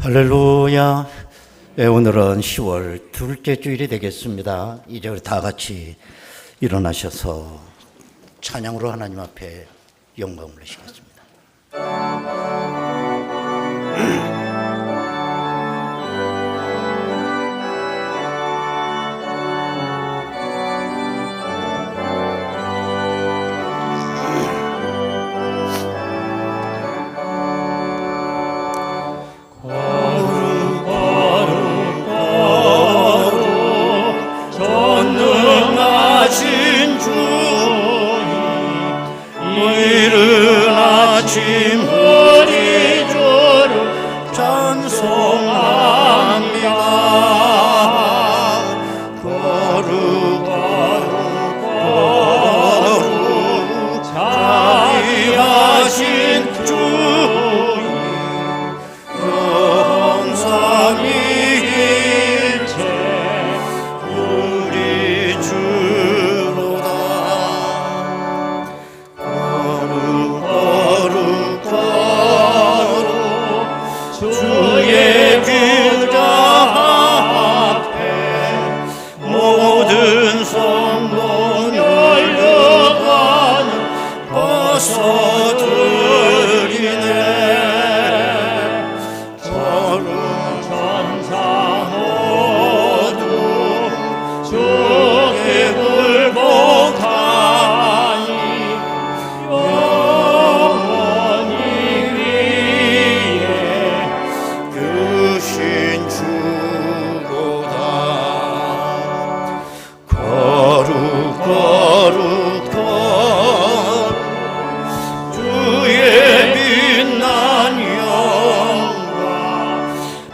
할렐루야. 오늘은 10월 둘째 주일이 되겠습니다. 이제 우리 다 같이 일어나셔서 찬양으로 하나님 앞에 영광을 올리시겠습니다.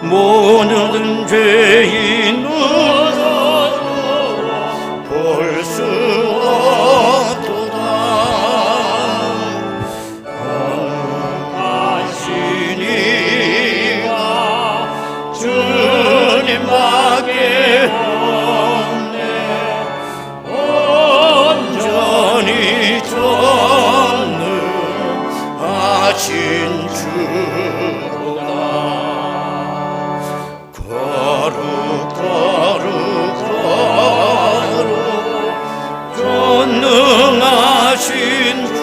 모든 죄인 눈으로 볼 수 없도다. 하시니가 주님밖에 없네. 온전히 전능하신 주로다. 전능하신 주님,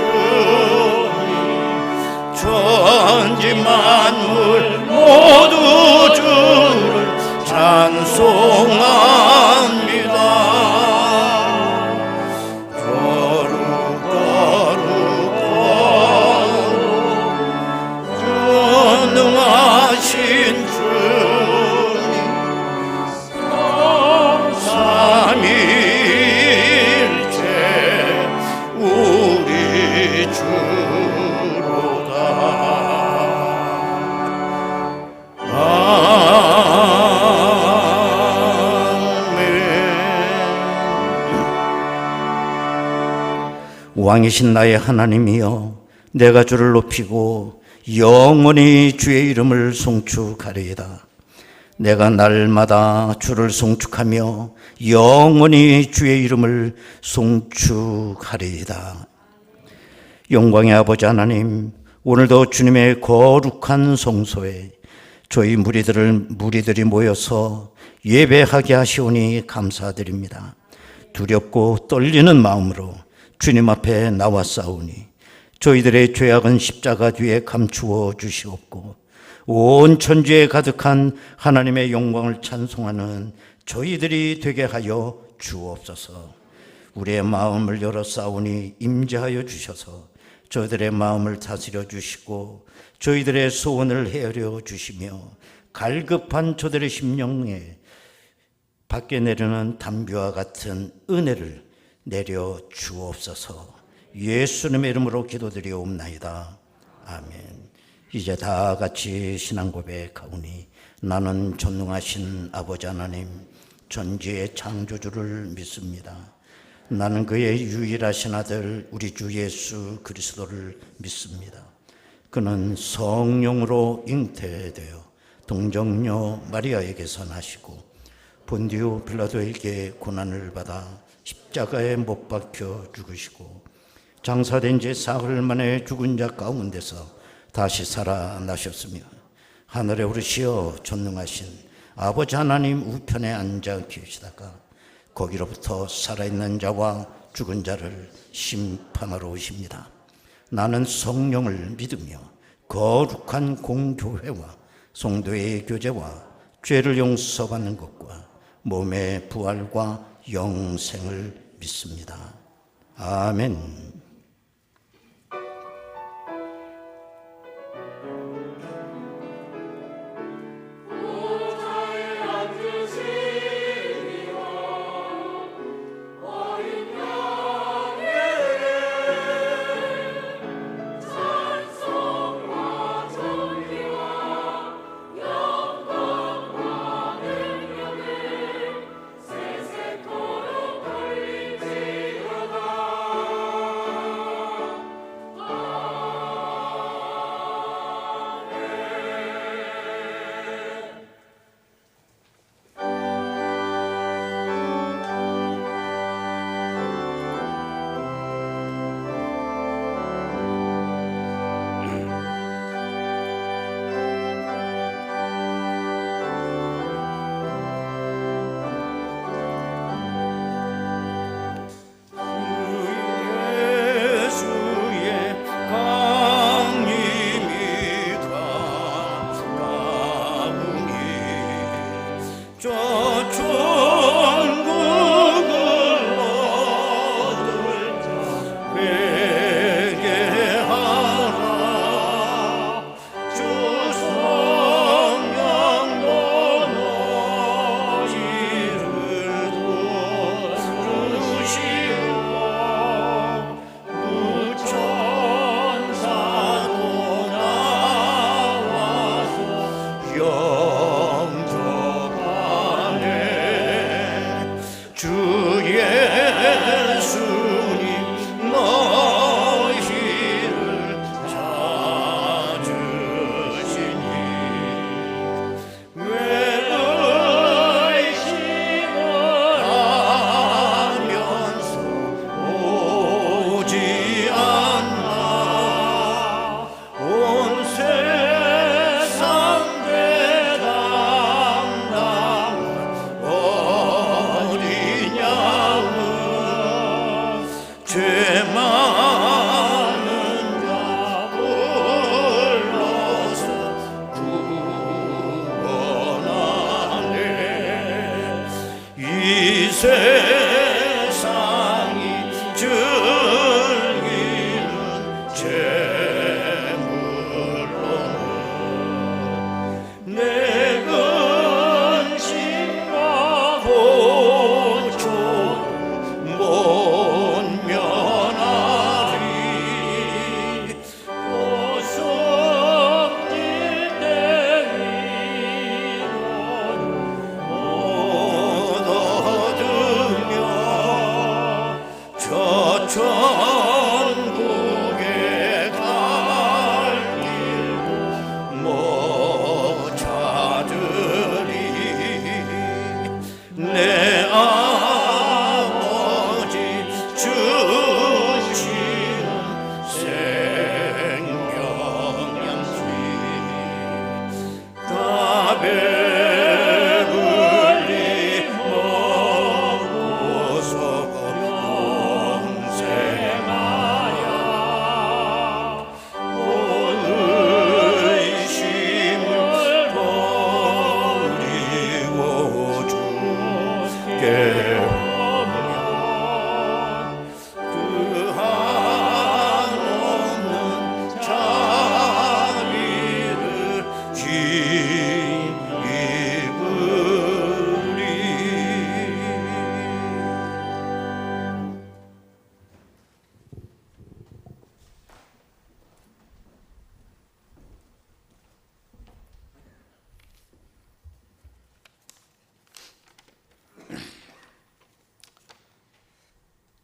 천지 만물 모두 주를 찬송합니다. 전능하신 주님, 삼위일체 우리 주로다. 아멘. 왕이신 나의 하나님이여, 내가 주를 높이고 영원히 주의 이름을 송축하리이다. 내가 날마다 주를 송축하며 영원히 주의 이름을 송축하리이다. 영광의 아버지 하나님, 오늘도 주님의 거룩한 성소에 저희 무리들이 모여서 예배하게 하시오니 감사드립니다. 두렵고 떨리는 마음으로 주님 앞에 나왔사오니 저희들의 죄악은 십자가 뒤에 감추어 주시옵고 온 천지에 가득한 하나님의 영광을 찬송하는 저희들이 되게 하여 주옵소서. 우리의 마음을 열어 싸우니 임재하여 주셔서 저희들의 마음을 다스려 주시고 저희들의 소원을 헤아려 주시며 갈급한 저들의 심령에 밖에 내리는 담비와 같은 은혜를 내려 주옵소서. 예수님의 이름으로 기도드리옵나이다. 아멘. 이제 다 같이 신앙 고백하오니 나는 전능하신 아버지 하나님, 전지의 창조주를 믿습니다. 나는 그의 유일하신 아들 우리 주 예수 그리스도를 믿습니다. 그는 성령으로 잉태되어 동정녀 마리아에게서 나시고 본디오 빌라도에게 고난을 받아 십자가에 못 박혀 죽으시고 장사된 지 사흘 만에 죽은 자 가운데서 다시 살아나셨으며 하늘에 오르시어 전능하신 아버지 하나님 우편에 앉아 계시다가 거기로부터 살아있는 자와 죽은 자를 심판하러 오십니다. 나는 성령을 믿으며 거룩한 공교회와 성도의 교제와 죄를 용서받는 것과 몸의 부활과 영생을 믿습니다. 아멘.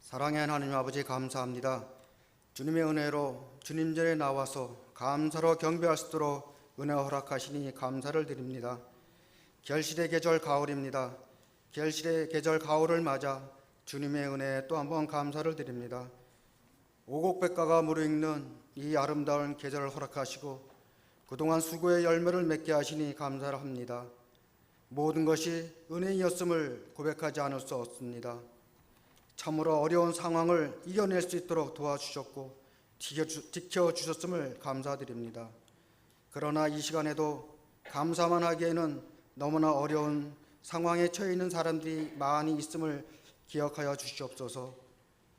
사랑의 하나님 아버지 감사합니다. 주님의 은혜로 주님 전에 나와서 감사로 경배할 수 있도록 은혜 허락하시니 감사를 드립니다. 결실의 계절 가을입니다. 결실의 계절 가을을 맞아 주님의 은혜에 또 한 번 감사를 드립니다. 오곡백과가 무르익는 이 아름다운 계절을 허락하시고 그동안 수고의 열매를 맺게 하시니 감사를 합니다. 모든 것이 은혜이었음을 고백하지 않을 수 없습니다. 참으로 어려운 상황을 이겨낼 수 있도록 도와주셨고 지켜주셨음을 감사드립니다. 그러나 이 시간에도 감사만 하기에는 너무나 어려운 상황에 처해 있는 사람들이 많이 있음을 기억하여 주시옵소서.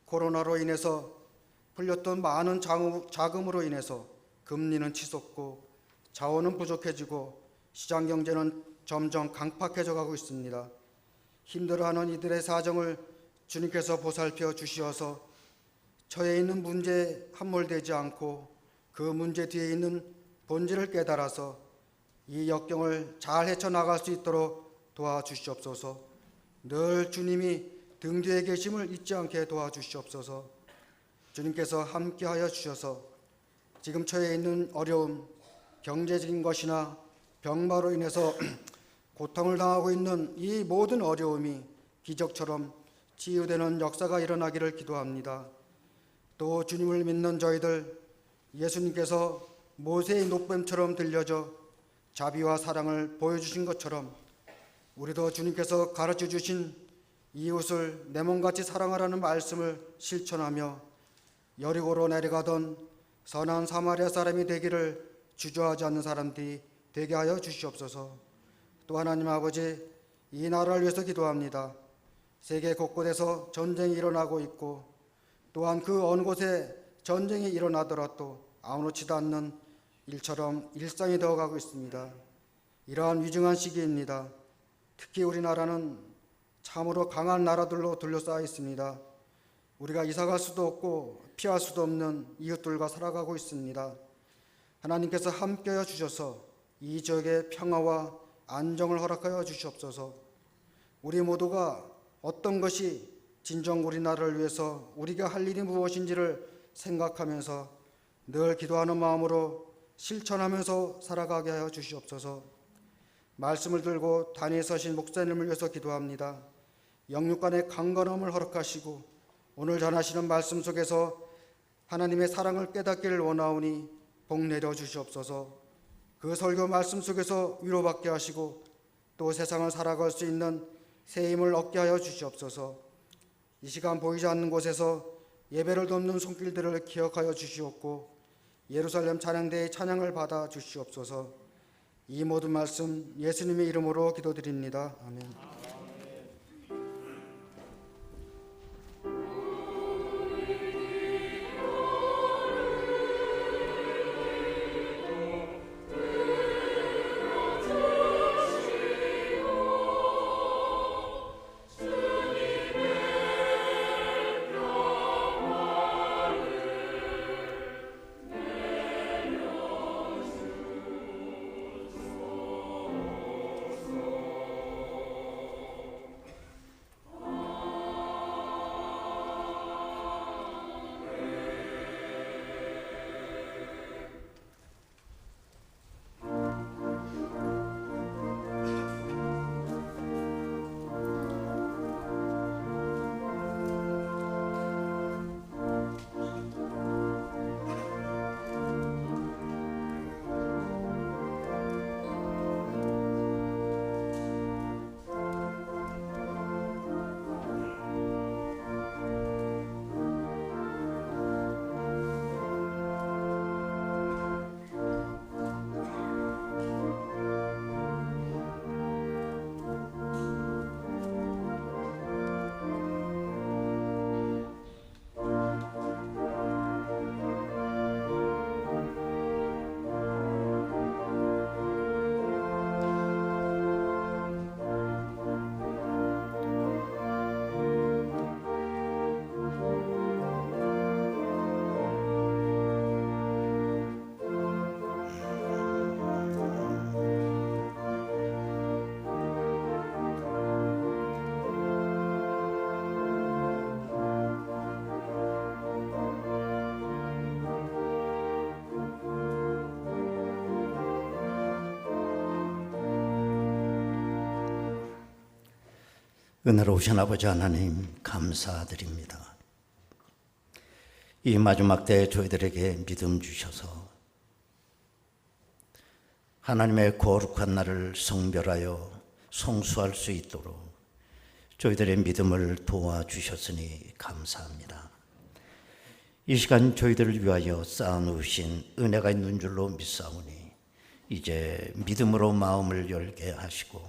코로나로 인해서 풀렸던 많은 자금으로 인해서 금리는 치솟고 자원은 부족해지고 시장 경제는 점점 강팍해져 가고 있습니다. 힘들어하는 이들의 사정을 주님께서 보살펴 주시어서 처해 있는 문제에 함몰되지 않고 그 문제 뒤에 있는 본질을 깨달아서 이 역경을 잘 헤쳐나갈 수 있도록 도와주시옵소서. 늘 주님이 등 뒤에 계심을 잊지 않게 도와주시옵소서. 주님께서 함께하여 주셔서 지금 처해 있는 어려움, 경제적인 것이나 병마로 인해서 고통을 당하고 있는 이 모든 어려움이 기적처럼 치유되는 역사가 일어나기를 기도합니다. 또 주님을 믿는 저희들, 예수님께서 모세의 노뱀처럼 들려져 자비와 사랑을 보여주신 것처럼 우리도 주님께서 가르쳐 주신 이웃을 내 몸같이 사랑하라는 말씀을 실천하며 여리고로 내려가던 선한 사마리아 사람이 되기를 주저하지 않는 사람들이 되게 하여 주시옵소서. 또 하나님 아버지, 이 나라를 위해서 기도합니다. 세계 곳곳에서 전쟁이 일어나고 있고 또한 그 어느 곳에 전쟁이 일어나더라도 아무렇지도 않는 일처럼 일상이 되어가고 있습니다. 이러한 위중한 시기입니다. 특히 우리나라는 참으로 강한 나라들로 둘러싸여 있습니다. 우리가 이사갈 수도 없고 피할 수도 없는 이웃들과 살아가고 있습니다. 하나님께서 함께하여 주셔서 이 지역의 평화와 안정을 허락하여 주시옵소서. 우리 모두가 어떤 것이 진정 우리나라를 위해서 우리가 할 일이 무엇인지를 생각하면서 늘 기도하는 마음으로 실천하면서 살아가게 하여 주시옵소서. 말씀을 들고 단위에 서신 목사님을 위해서 기도합니다. 영육간의 강건함을 허락하시고 오늘 전하시는 말씀 속에서 하나님의 사랑을 깨닫기를 원하오니 복 내려 주시옵소서. 그 설교 말씀 속에서 위로받게 하시고 또 세상을 살아갈 수 있는 새 힘을 얻게 하여 주시옵소서. 이 시간 보이지 않는 곳에서 예배를 돕는 손길들을 기억하여 주시옵고 예루살렘 찬양대의 찬양을 받아 주시옵소서. 이 모든 말씀 예수님의 이름으로 기도드립니다. 아멘. 은혜로우신 아버지 하나님 감사드립니다. 이 마지막 때에 저희들에게 믿음 주셔서 하나님의 거룩한 날을 성별하여 성수할 수 있도록 저희들의 믿음을 도와주셨으니 감사합니다. 이 시간 저희들을 위하여 쌓아놓으신 은혜가 있는 줄로 믿사오니 이제 믿음으로 마음을 열게 하시고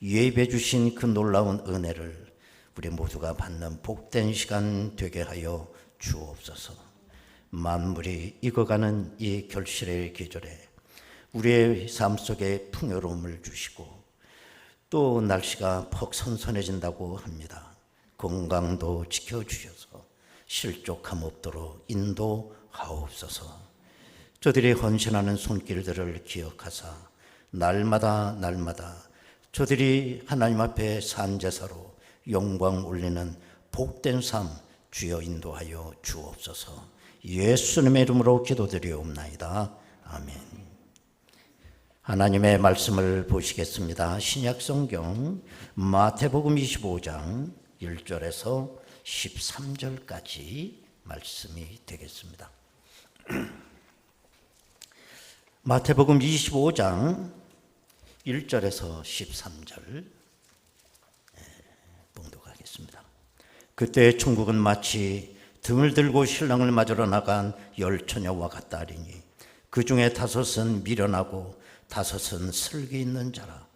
예배해 주신 그 놀라운 은혜를 우리 모두가 받는 복된 시간 되게 하여 주옵소서. 만물이 익어가는 이 결실의 계절에 우리의 삶 속에 풍요로움을 주시고 또 날씨가 퍽 선선해진다고 합니다. 건강도 지켜주셔서 실족함 없도록 인도하옵소서. 저들이 헌신하는 손길들을 기억하사 날마다 저들이 하나님 앞에 산제사로 영광 올리는 복된 삶 주여 인도하여 주옵소서. 예수님의 이름으로 기도드리옵나이다. 아멘. 하나님의 말씀을 보시겠습니다. 신약성경 마태복음 25장 1절에서 13절까지 말씀이 되겠습니다. 마태복음 25장 1절에서 13절 봉독하겠습니다. 그때 천국은 마치 등을 들고 신랑을 맞으러 나간 10처녀와 같다 하리니 그 중에 5은 미련하고 5은 슬기 있는 자라.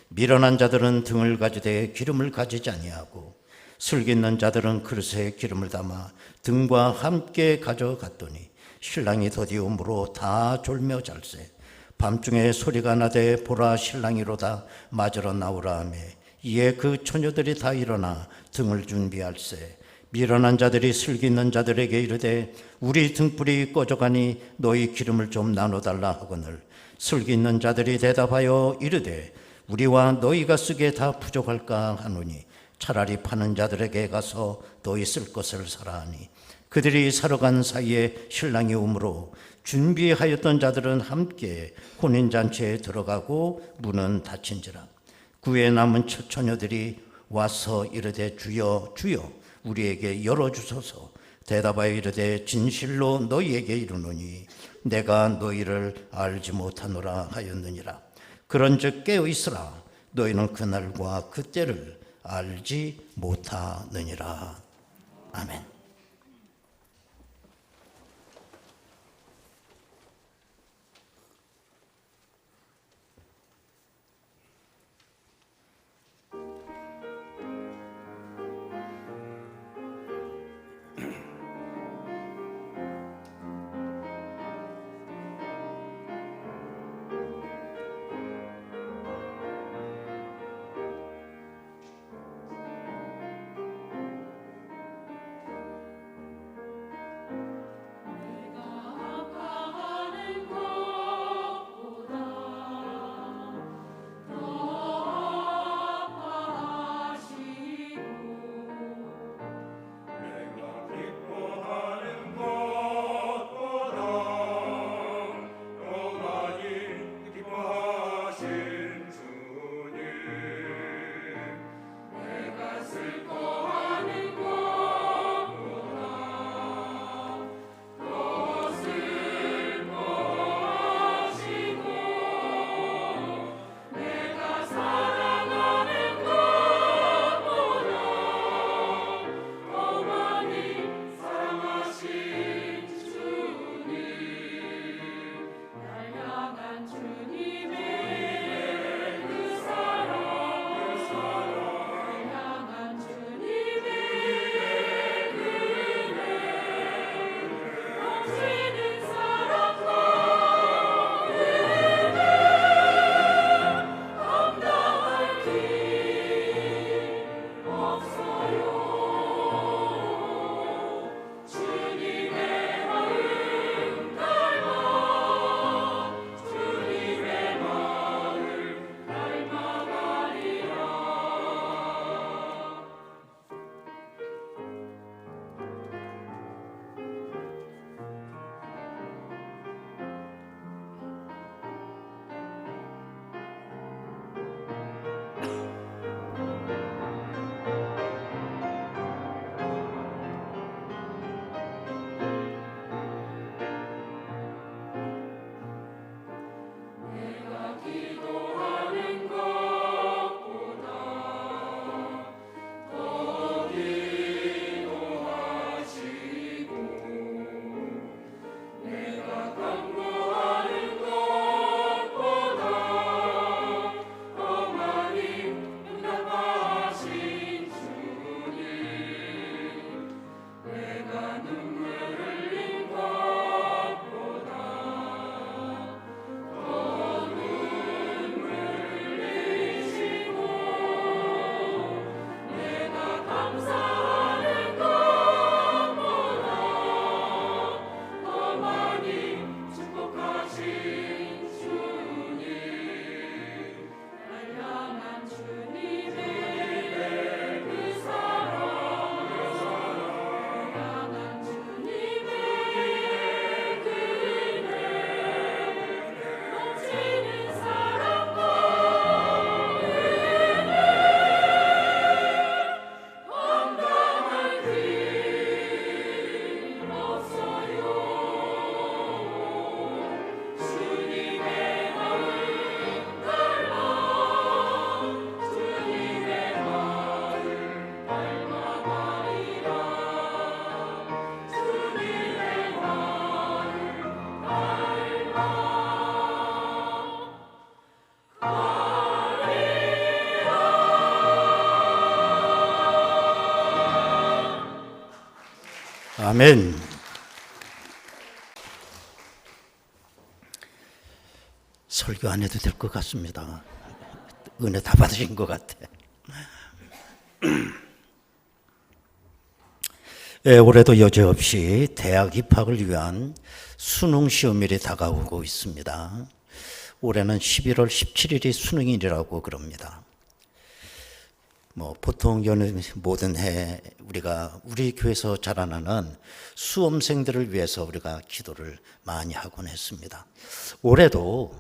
미련한 자들은 등을 가지되 기름을 가지지 아니하고 슬기 있는 자들은 그릇에 기름을 담아 등과 함께 가져갔더니 신랑이 더디움으로 다 졸며 잘세. 밤중에 소리가 나되 보라 신랑이로다 맞으러 나오라 하며 이에 그 처녀들이 다 일어나 등을 준비할세. 미련한 자들이 슬기 있는 자들에게 이르되 우리 등불이 꺼져가니 너희 기름을 좀 나눠달라 하거늘 슬기 있는 자들이 대답하여 이르되 우리와 너희가 쓰기에 다 부족할까 하노니 차라리 파는 자들에게 가서 너희 쓸 것을 사라 하니 그들이 사러 간 사이에 신랑이 오므로 준비하였던 자들은 함께 혼인잔치에 들어가고 문은 닫힌지라. 구에 남은 처녀들이 와서 이르되 주여 주여 우리에게 열어주소서. 대답하여 이르되 진실로 너희에게 이르노니 내가 너희를 알지 못하노라 하였느니라. 그런즉 깨어있으라. 너희는 그날과 그때를 알지 못하느니라. 아멘. 아멘. 설교 안 해도 될 것 같습니다. 은혜 다 받으신 것 같아. 올해도 여지없이 대학 입학을 위한 수능 시험일이 다가오고 있습니다. 올해는 11월 17일이 수능일이라고 그럽니다. 보통 모든 해 우리 교회에서 자라나는 수험생들을 위해서 우리가 기도를 많이 하곤 했습니다. 올해도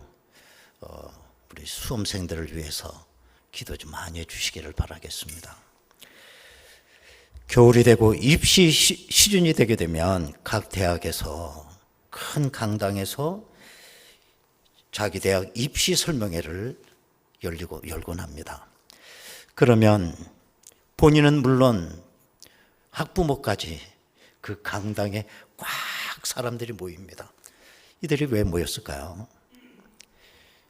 우리 수험생들을 위해서 기도 좀 많이 해주시기를 바라겠습니다. 겨울이 되고 입시 시즌이 되게 되면 각 대학에서 큰 강당에서 자기 대학 입시 설명회를 열곤 합니다. 그러면 본인은 물론 학부모까지 그 강당에 꽉 사람들이 모입니다. 이들이 왜 모였을까요?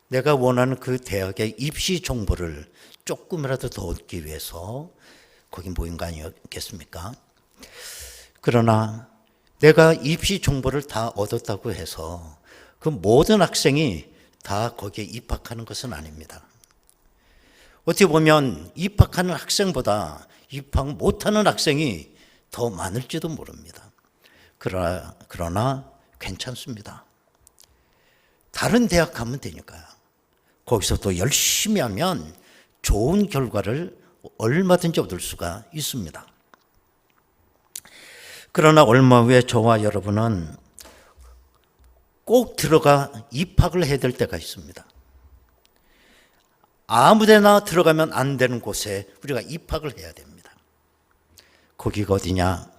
내가 원하는 그 대학의 입시 정보를 조금이라도 더 얻기 위해서 거기 모인 거 아니겠습니까? 그러나 내가 입시 정보를 다 얻었다고 해서 그 모든 학생이 다 거기에 입학하는 것은 아닙니다. 어떻게 보면 입학하는 학생보다 입학 못하는 학생이 더 많을지도 모릅니다. 그러나 괜찮습니다. 다른 대학 가면 되니까요. 거기서 또 열심히 하면 좋은 결과를 얼마든지 얻을 수가 있습니다. 그러나 얼마 후에 저와 여러분은 꼭 들어가 입학을 해야 될 때가 있습니다. 아무데나 들어가면 안 되는 곳에 우리가 입학을 해야 됩니다. 거기가 어디냐?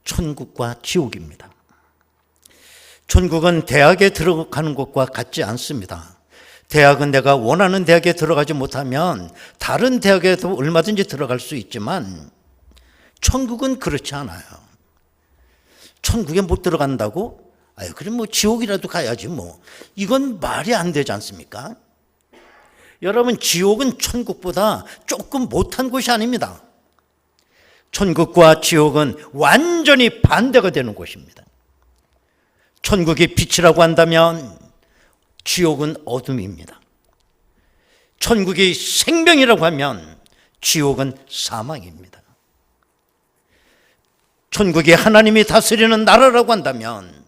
천국과 지옥입니다. 천국은 대학에 들어가는 곳과 같지 않습니다. 대학은 내가 원하는 대학에 들어가지 못하면 다른 대학에도 얼마든지 들어갈 수 있지만 천국은 그렇지 않아요. 천국에 못 들어간다고? 그럼 지옥이라도 가야지 이건 말이 안 되지 않습니까? 여러분, 지옥은 천국보다 조금 못한 곳이 아닙니다. 천국과 지옥은 완전히 반대가 되는 곳입니다. 천국이 빛이라고 한다면 지옥은 어둠입니다. 천국이 생명이라고 하면 지옥은 사망입니다. 천국이 하나님이 다스리는 나라라고 한다면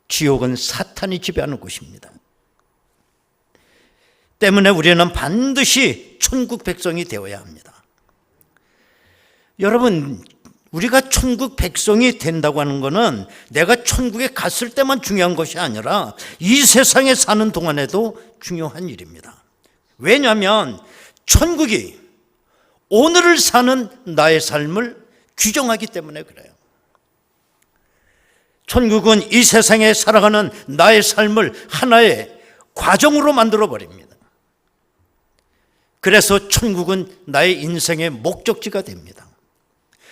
지옥은 사탄이 지배하는 곳입니다. 때문에 우리는 반드시 천국 백성이 되어야 합니다. 여러분, 우리가 천국 백성이 된다고 하는 것은 내가 천국에 갔을 때만 중요한 것이 아니라 이 세상에 사는 동안에도 중요한 일입니다. 왜냐하면 천국이 오늘을 사는 나의 삶을 규정하기 때문에 그래요. 천국은 이 세상에 살아가는 나의 삶을 하나의 과정으로 만들어 버립니다. 그래서 천국은 나의 인생의 목적지가 됩니다.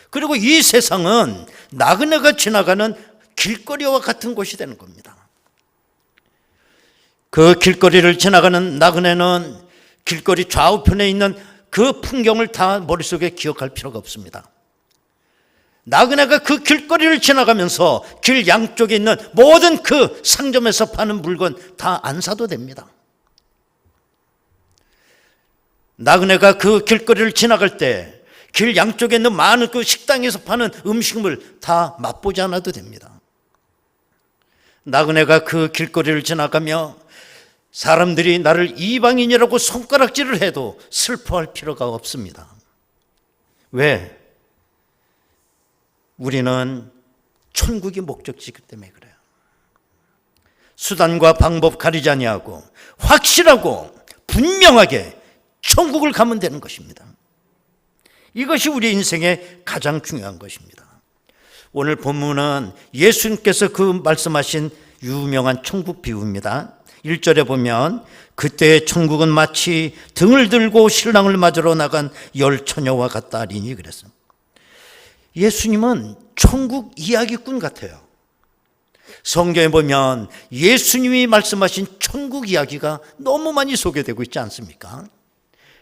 그리고 이 세상은 나그네가 지나가는 길거리와 같은 곳이 되는 겁니다. 그 길거리를 지나가는 나그네는 길거리 좌우편에 있는 그 풍경을 다 머릿속에 기억할 필요가 없습니다. 나그네가 그 길거리를 지나가면서 길 양쪽에 있는 모든 그 상점에서 파는 물건 다 안 사도 됩니다. 나그네가 그 길거리를 지나갈 때 길 양쪽에 있는 많은 그 식당에서 파는 음식물 다 맛보지 않아도 됩니다. 나그네가 그 길거리를 지나가며 사람들이 나를 이방인이라고 손가락질을 해도 슬퍼할 필요가 없습니다. 왜? 우리는 천국이 목적지이기 때문에 그래요. 수단과 방법 가리지 아니하고 확실하고 분명하게 천국을 가면 되는 것입니다. 이것이 우리 인생의 가장 중요한 것입니다. 오늘 본문은 예수님께서 그 말씀하신 유명한 천국 비유입니다. 1절에 보면 그때의 천국은 마치 등을 들고 신랑을 맞으러 나간 열 처녀와 같다 하리니 그랬어요. 예수님은 천국 이야기꾼 같아요. 성경에 보면 예수님이 말씀하신 천국 이야기가 너무 많이 소개되고 있지 않습니까?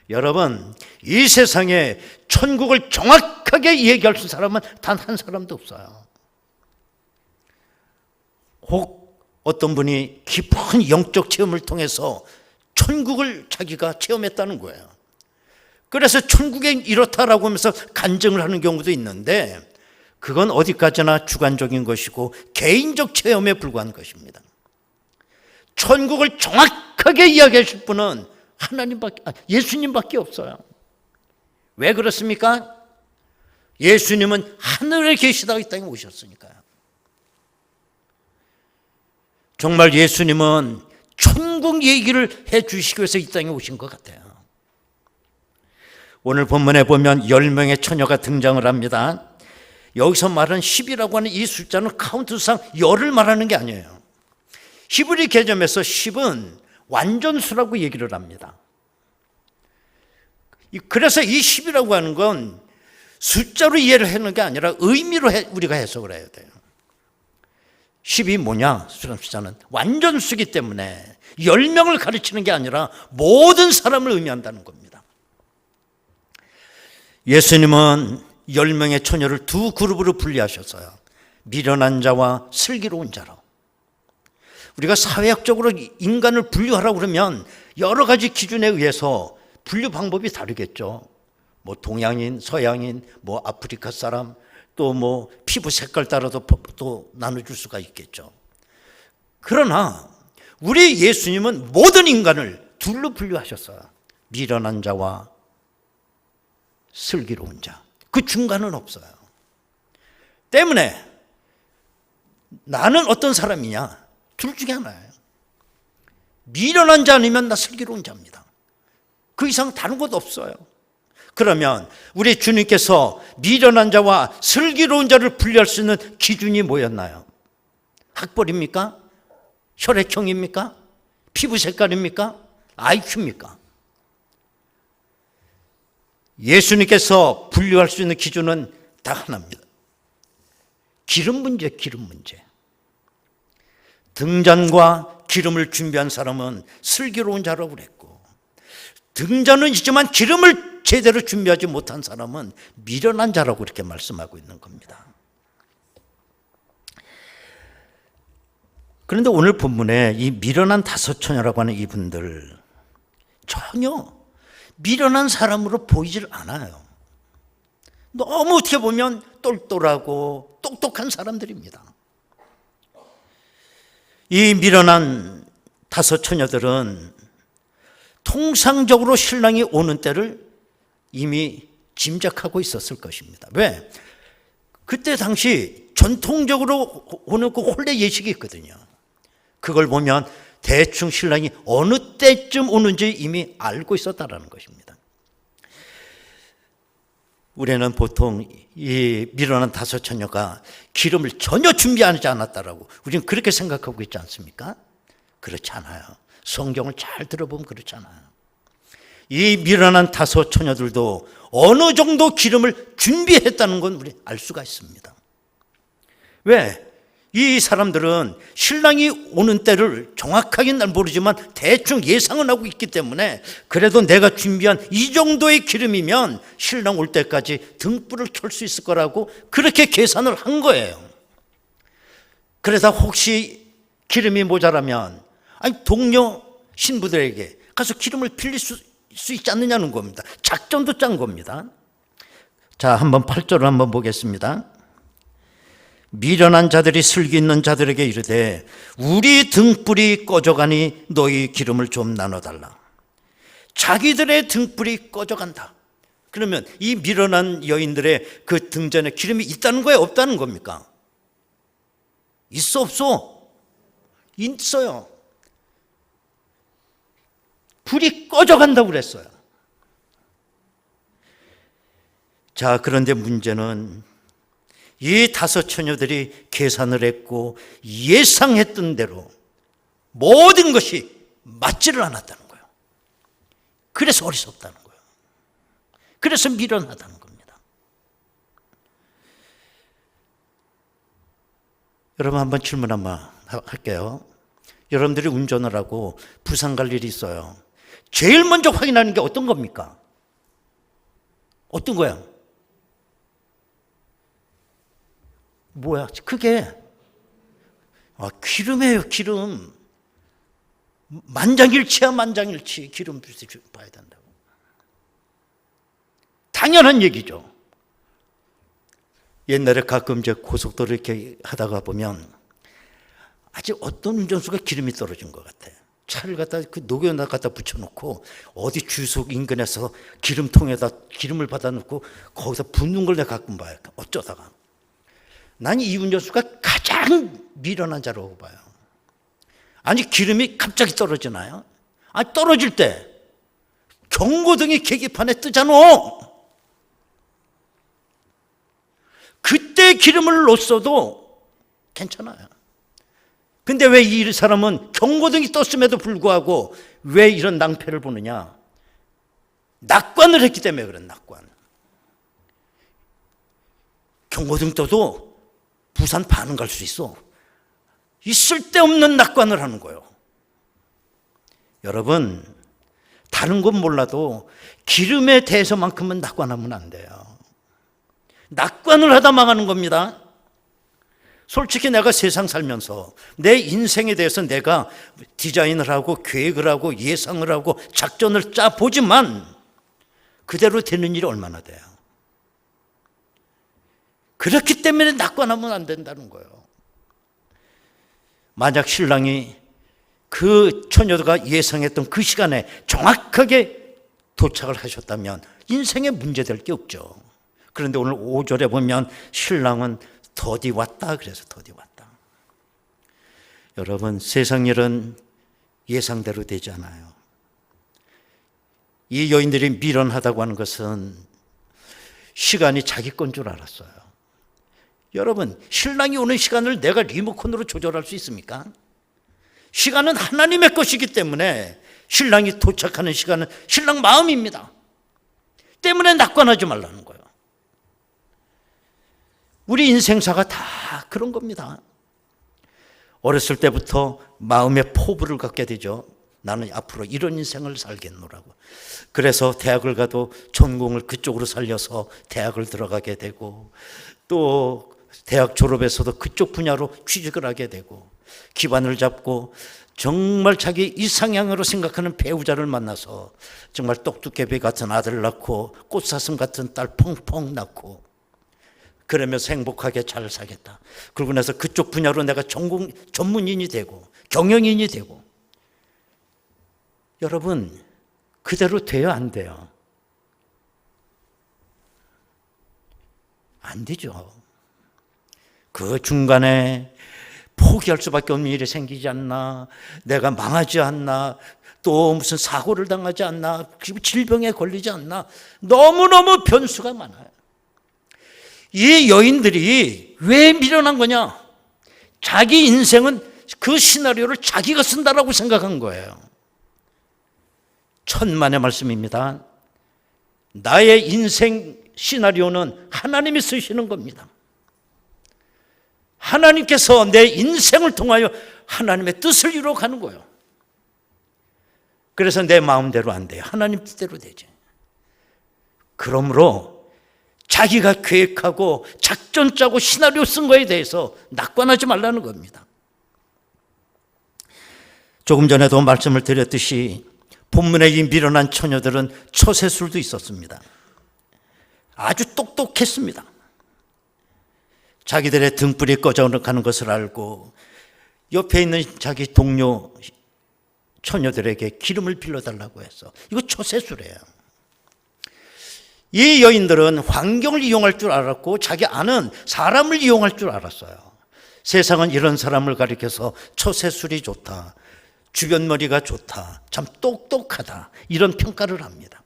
여러분, 이 세상에 천국을 정확하게 얘기할 수 있는 사람은 단 한 사람도 없어요. 혹 어떤 분이 깊은 영적 체험을 통해서 천국을 자기가 체험했다는 거예요. 그래서 천국에 이렇다라고 하면서 간증을 하는 경우도 있는데, 그건 어디까지나 주관적인 것이고 개인적 체험에 불과한 것입니다. 천국을 정확하게 이야기하실 분은 예수님밖에 없어요. 왜 그렇습니까? 예수님은 하늘에 계시다가 이 땅에 오셨으니까요. 정말 예수님은 천국 얘기를 해 주시기 위해서 이 땅에 오신 것 같아요. 오늘 본문에 보면 10명의 처녀가 등장을 합니다. 여기서 말하는 10이라고 하는 이 숫자는 카운트상 열을 말하는 게 아니에요. 히브리 개념에서 10은 완전수라고 얘기를 합니다. 그래서 이 10이라고 하는 건 숫자로 이해를 하는 게 아니라 의미로 우리가 해석을 해야 돼요. 10이 뭐냐? 숫자는 완전수기 때문에 10명을 가르치는 게 아니라 모든 사람을 의미한다는 겁니다. 예수님은 10명의 처녀를 두 그룹으로 분리하셨어요. 미련한 자와 슬기로운 자로. 우리가 사회학적으로 인간을 분류하라고 그러면 여러 가지 기준에 의해서 분류 방법이 다르겠죠. 뭐 동양인, 서양인, 뭐 아프리카 사람, 또 뭐 피부 색깔 따라도 또 나눠줄 수가 있겠죠. 그러나 우리 예수님은 모든 인간을 둘로 분류하셨어요. 미련한 자와 슬기로운 자. 그 중간은 없어요. 때문에 나는 어떤 사람이냐? 둘 중에 하나예요. 미련한 자 아니면 나 슬기로운 자입니다. 그 이상 다른 것 없어요. 그러면 우리 주님께서 미련한 자와 슬기로운 자를 분리할 수 있는 기준이 뭐였나요? 학벌입니까? 혈액형입니까? 피부 색깔입니까? IQ입니까? 예수님께서 분류할 수 있는 기준은 다 하나입니다. 기름 문제, 기름 문제. 등잔과 기름을 준비한 사람은 슬기로운 자라고 그랬고, 등잔은 있지만 기름을 제대로 준비하지 못한 사람은 미련한 자라고 이렇게 말씀하고 있는 겁니다. 그런데 오늘 본문에 이 미련한 다섯 처녀라고 하는 이분들 전혀 미련한 사람으로 보이질 않아요. 너무 어떻게 보면 똘똘하고 똑똑한 사람들입니다. 이 미련한 다섯 처녀들은 통상적으로 신랑이 오는 때를 이미 짐작하고 있었을 것입니다. 왜? 그때 당시 전통적으로 오는 그 혼례 예식이 있거든요. 그걸 보면 대충 신랑이 어느 때쯤 오는지 이미 알고 있었다는 것입니다. 우리는 보통 이 미련한 다섯 처녀가 기름을 전혀 준비하지 않았다라고 우리는 그렇게 생각하고 있지 않습니까? 그렇지 않아요. 성경을 잘 들어보면 그렇지 않아요. 이 미련한 다섯 처녀들도 어느 정도 기름을 준비했다는 건 우리 알 수가 있습니다. 왜? 이 사람들은 신랑이 오는 때를 정확하게는 난 모르지만 대충 예상은 하고 있기 때문에 그래도 내가 준비한 이 정도의 기름이면 신랑 올 때까지 등불을 켤 수 있을 거라고 그렇게 계산을 한 거예요. 그래서 혹시 기름이 모자라면 동료 신부들에게 가서 기름을 빌릴 수 있지 않느냐는 겁니다. 작전도 짠 겁니다. 자, 한번 8절을 한번 보겠습니다. 미련한 자들이 슬기 있는 자들에게 이르되 우리 등불이 꺼져가니 너희 기름을 좀 나눠달라. 자기들의 등불이 꺼져간다. 그러면 이 미련한 여인들의 그 등잔에 기름이 있다는 거예요? 없다는 겁니까? 있어 없어? 있어요. 불이 꺼져간다고 그랬어요. 자, 그런데 문제는 이 다섯 처녀들이 계산을 했고 예상했던 대로 모든 것이 맞지를 않았다는 거예요. 그래서 어리석다는 거예요. 그래서 미련하다는 겁니다. 여러분, 한번 질문 한번 할게요. 여러분들이 운전을 하고 부산 갈 일이 있어요. 제일 먼저 확인하는 게 어떤 겁니까? 어떤 거야? 뭐야? 그게 기름이에요. 기름. 만장일치야. 만장일치. 기름 봐야 된다고. 당연한 얘기죠. 옛날에 가끔 이제 고속도로 이렇게 하다가 보면 아직 어떤 운전수가 기름이 떨어진 것 같아. 차를 갖다 그 녹여다 갖다 붙여놓고 어디 주유소 인근에서 기름통에다 기름을 받아놓고 거기서 붓는 걸 내가 가끔 봐요. 어쩌다가. 난 이 운전수가 가장 미련한 자라고 봐요. 아니 기름이 갑자기 떨어지나요? 아니 떨어질 때 경고등이 계기판에 뜨잖아. 그때 기름을 넣었어도 괜찮아요. 근데 왜 이 사람은 경고등이 떴음에도 불구하고 왜 이런 낭패를 보느냐? 낙관을 했기 때문에 그런 낙관. 경고등 떠도 부산 반은 갈 수 있어. 이 쓸데없는 낙관을 하는 거예요. 여러분, 다른 건 몰라도 기름에 대해서만큼은 낙관하면 안 돼요. 낙관을 하다 망하는 겁니다. 솔직히 내가 세상 살면서 내 인생에 대해서 내가 디자인을 하고 계획을 하고 예상을 하고 작전을 짜보지만 그대로 되는 일이 얼마나 돼요. 그렇기 때문에 낙관하면 안 된다는 거예요. 만약 신랑이 그 처녀가 예상했던 그 시간에 정확하게 도착을 하셨다면 인생에 문제될 게 없죠. 그런데 오늘 5절에 보면 신랑은 더디 왔다 그래서 더디 왔다. 여러분, 세상 일은 예상대로 되지 않아요. 이 여인들이 미련하다고 하는 것은 시간이 자기 건 줄 알았어요. 여러분, 신랑이 오는 시간을 내가 리모컨으로 조절할 수 있습니까? 시간은 하나님의 것이기 때문에 신랑이 도착하는 시간은 신랑 마음입니다. 때문에 낙관하지 말라는 거예요. 우리 인생사가 다 그런 겁니다. 어렸을 때부터 마음의 포부를 갖게 되죠. 나는 앞으로 이런 인생을 살겠노라고. 그래서 대학을 가도 전공을 그쪽으로 살려서 대학을 들어가게 되고 또 대학 졸업에서도 그쪽 분야로 취직을 하게 되고 기반을 잡고 정말 자기 이상향으로 생각하는 배우자를 만나서 정말 똑똑개비 같은 아들 낳고 꽃사슴 같은 딸 펑펑 낳고 그러면서 행복하게 잘 살겠다. 그러고 나서 그쪽 분야로 내가 전문인이 되고 경영인이 되고. 여러분, 그대로 돼요, 안 돼요? 안 되죠. 그 중간에 포기할 수밖에 없는 일이 생기지 않나, 내가 망하지 않나, 또 무슨 사고를 당하지 않나, 질병에 걸리지 않나, 너무너무 변수가 많아요. 이 여인들이 왜 미련한 거냐? 자기 인생은 그 시나리오를 자기가 쓴다라고 생각한 거예요. 천만의 말씀입니다. 나의 인생 시나리오는 하나님이 쓰시는 겁니다. 하나님께서 내 인생을 통하여 하나님의 뜻을 이루어가는 거예요. 그래서 내 마음대로 안 돼요. 하나님 뜻대로 되지. 그러므로 자기가 계획하고 작전 짜고 시나리오 쓴 거에 대해서 낙관하지 말라는 겁니다. 조금 전에도 말씀을 드렸듯이 본문의 이 미련한 처녀들은 처세술도 있었습니다. 아주 똑똑했습니다. 자기들의 등불이 꺼져가는 것을 알고 옆에 있는 자기 동료 처녀들에게 기름을 빌려달라고 해서 이거 처세술이에요. 이 여인들은 환경을 이용할 줄 알았고 자기 아는 사람을 이용할 줄 알았어요. 세상은 이런 사람을 가리켜서 처세술이 좋다, 주변 머리가 좋다, 참 똑똑하다 이런 평가를 합니다.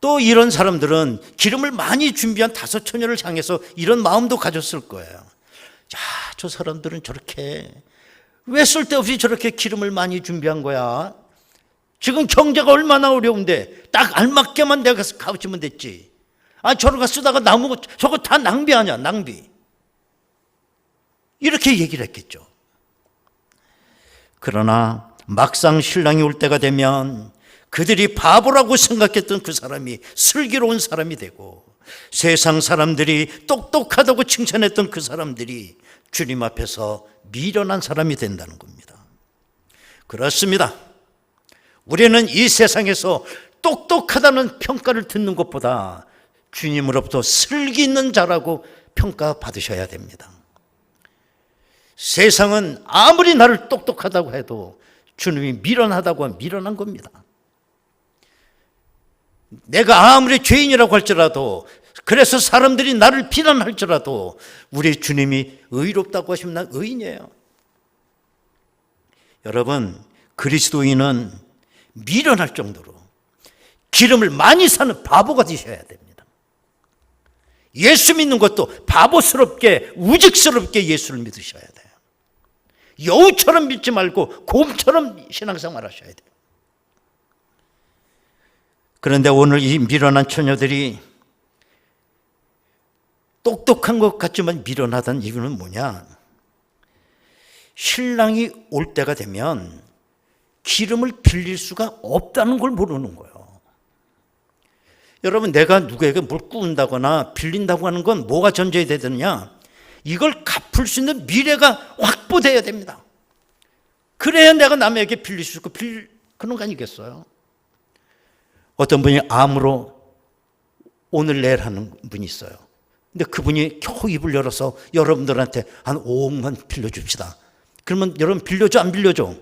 또 이런 사람들은 기름을 많이 준비한 다섯 처녀를 향해서 이런 마음도 가졌을 거예요. 야, 저 사람들은 저렇게 왜 쓸데없이 저렇게 기름을 많이 준비한 거야? 지금 경제가 얼마나 어려운데 딱 알맞게만 내가 가르치면 됐지. 아, 저러가 쓰다가 나무 저거 다 낭비 아니야, 낭비. 이렇게 얘기를 했겠죠. 그러나 막상 신랑이 올 때가 되면 그들이 바보라고 생각했던 그 사람이 슬기로운 사람이 되고, 세상 사람들이 똑똑하다고 칭찬했던 그 사람들이 주님 앞에서 미련한 사람이 된다는 겁니다. 그렇습니다. 우리는 이 세상에서 똑똑하다는 평가를 듣는 것보다 주님으로부터 슬기 있는 자라고 평가받으셔야 됩니다. 세상은 아무리 나를 똑똑하다고 해도 주님이 미련하다고 하면 미련한 겁니다. 내가 아무리 죄인이라고 할지라도, 그래서 사람들이 나를 비난할지라도 우리 주님이 의롭다고 하시면 난 의인이에요. 여러분, 그리스도인은 미련할 정도로 기름을 많이 사는 바보가 되셔야 됩니다. 예수 믿는 것도 바보스럽게, 우직스럽게 예수를 믿으셔야 돼요. 여우처럼 믿지 말고 곰처럼 신앙생활 하셔야 돼요. 그런데 오늘 이 미련한 처녀들이 똑똑한 것 같지만 미련하다는 이유는 뭐냐? 신랑이 올 때가 되면 기름을 빌릴 수가 없다는 걸 모르는 거예요. 여러분, 내가 누구에게 뭘 꾸운다거나 빌린다고 하는 건 뭐가 전제해야 되느냐? 이걸 갚을 수 있는 미래가 확보돼야 됩니다. 그래야 내가 남에게 빌릴 수 있고 그런 거 아니겠어요? 어떤 분이 암으로 오늘 내일 하는 분이 있어요. 근데 그분이 겨우 입을 열어서 여러분들한테 한 5억만 빌려줍시다. 그러면 여러분 빌려줘, 안 빌려줘?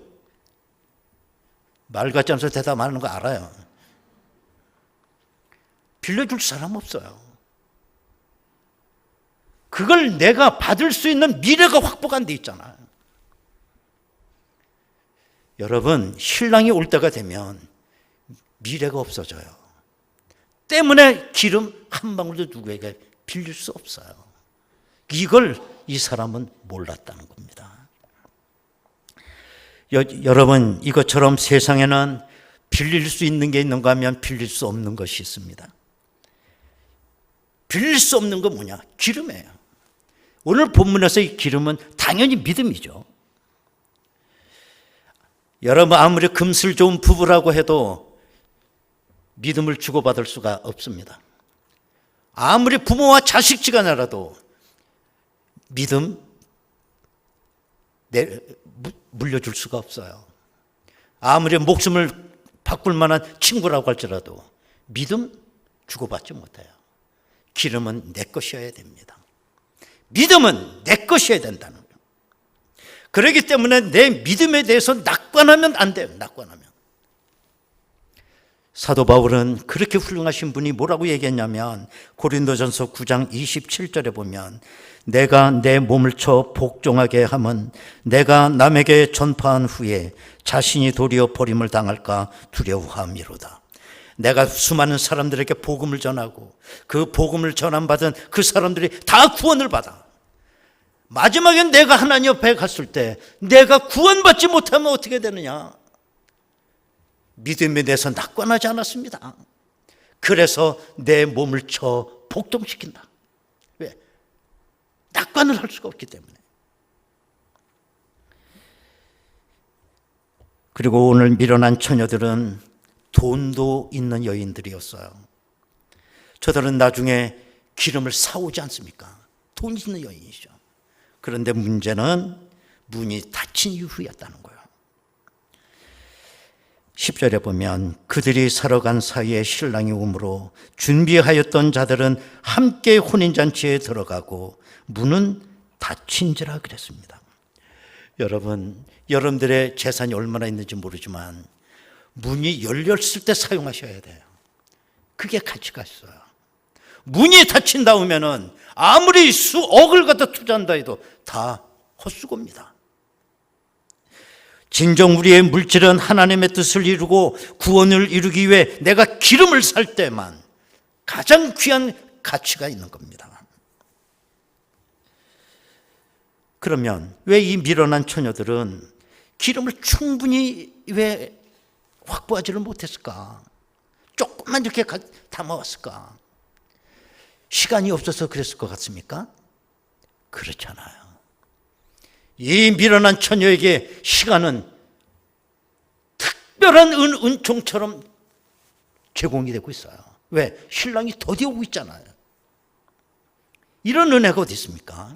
말 같지 않아서 대답하는 거 알아요. 빌려줄 사람 없어요. 그걸 내가 받을 수 있는 미래가 확보가 안 돼 있잖아요. 여러분, 신랑이 올 때가 되면 미래가 없어져요. 때문에 기름 한 방울도 누구에게 빌릴 수 없어요. 이걸 이 사람은 몰랐다는 겁니다. 여러분, 이것처럼 세상에는 빌릴 수 있는 게 있는가 하면 빌릴 수 없는 것이 있습니다. 빌릴 수 없는 건 뭐냐? 기름이에요. 오늘 본문에서 이 기름은 당연히 믿음이죠. 여러분, 아무리 금슬 좋은 부부라고 해도 믿음을 주고받을 수가 없습니다. 아무리 부모와 자식지간이라도 믿음 물려줄 수가 없어요. 아무리 목숨을 바꿀 만한 친구라고 할지라도 믿음 주고받지 못해요. 기름은 내 것이어야 됩니다. 믿음은 내 것이어야 된다는 거예요. 그렇기 때문에 내 믿음에 대해서 낙관하면 안 돼요. 낙관하면. 사도 바울은 그렇게 훌륭하신 분이 뭐라고 얘기했냐면, 고린도전서 9장 27절에 보면, 내가 내 몸을 쳐 복종하게 함은 내가 남에게 전파한 후에 자신이 도리어 버림을 당할까 두려워함이로다. 내가 수많은 사람들에게 복음을 전하고 그 복음을 전함받은 그 사람들이 다 구원을 받아. 마지막엔 내가 하나님 옆에 갔을 때 내가 구원받지 못하면 어떻게 되느냐? 믿음에 대해서 낙관하지 않았습니다. 그래서 내 몸을 쳐 복종시킨다. 왜? 낙관을 할 수가 없기 때문에. 그리고 오늘 미련한 처녀들은 돈도 있는 여인들이었어요. 저들은 나중에 기름을 사오지 않습니까? 돈 있는 여인이죠. 그런데 문제는 문이 닫힌 이후였다는 거예요. 10절에 보면 그들이 사러 간 사이에 신랑이 오므로 준비하였던 자들은 함께 혼인잔치에 들어가고 문은 닫힌지라 그랬습니다. 여러분, 여러분들의 재산이 얼마나 있는지 모르지만 문이 열렸을 때 사용하셔야 돼요. 그게 가치가 있어요. 문이 닫힌다면은 아무리 수억을 갖다 투자한다 해도 다 헛수고입니다. 진정 우리의 물질은 하나님의 뜻을 이루고 구원을 이루기 위해 내가 기름을 살 때만 가장 귀한 가치가 있는 겁니다. 그러면 왜 이 미련한 처녀들은 기름을 충분히 왜 확보하지를 못했을까? 조금만 이렇게 담아왔을까? 시간이 없어서 그랬을 것 같습니까? 그렇잖아요. 이 미련한 처녀에게 시간은 특별한 은총처럼 제공이 되고 있어요. 왜? 신랑이 더디 오고 있잖아요. 이런 은혜가 어디 있습니까?